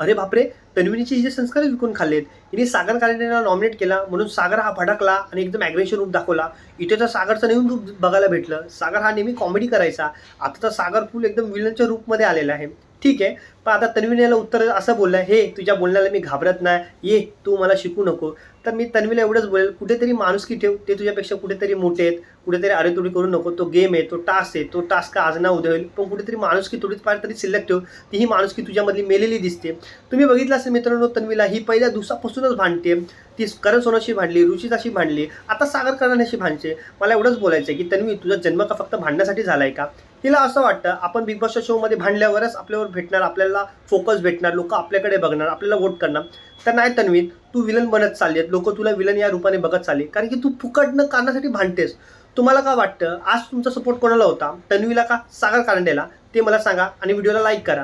अरे बापरे, तन्वीनीचे हिचे संस्कारच विकून खाल्लेत. हिने सागर कारंडेला नॉमिनेट केला म्हणून सागर हा भडकला आणि एकदम ॲग्रेशन रूप दाखवला. इथे तर सागरचं नवीन रूप बघायला भेटलं. सागर हा नेहमी कॉमेडी करायचा, आता तर सागर फुल एकदम विलनच्या रूपमध्ये आलेला आहे. ठीक आहे, पण आता तन्वीला उत्तर असं बोललं, हे तुझ्या बोलण्याला मी घाबरत नाही, ये तू मला शिकू नको. तर मी तन्वीला एवढंच बोलेल, कुठेतरी माणुसकी ठेव, ते तुझ्यापेक्षा कुठेतरी मोठे आहेत, कुठेतरी अरेतोडी करू नको. तो गेम आहे, तो टास्क आहे, तो टास्क आज ना उद्या होईल, पण कुठेतरी माणुसकी थोडीच फार तरी शिल्लक ठेव. ती ही माणुसकी तुझ्यामधली मेलेली दिसते. तुम्ही बघितलं असेल मित्रांनो, तन्वीला ही पहिल्या दिवसापासूनच भांडते. ती करण सोनाशी भांडली, रुचिताशी भांडली, आता सागर करण्याशी भांडते. मला एवढंच बोलायचं आहे की तन्वी, तुझा जन्म का फक्त भांडण्यासाठी झाला आहे का? तिला असं वाटतं आपण बिग बॉसच्या शोमध्ये भांडल्यावरच आपल्यावर भेटणार, आपल्याला फोकस भेटणार, लोक आपल्याकडे बघणार, आपल्याला वोट करणार. तर नाही तन्वी, तू विलन बनत चालली आहेत, लोक तुला विलन या रूपाने बघत चालली, कारण की तू फुकटनं कारणासाठी भांडतेस. तुम्हाला काय वाटतं, आज तुमचा सपोर्ट कोणाला होता, तन्वीला का सागर कारंडेला? ते मला सांगा आणि व्हिडिओला लाईक करा.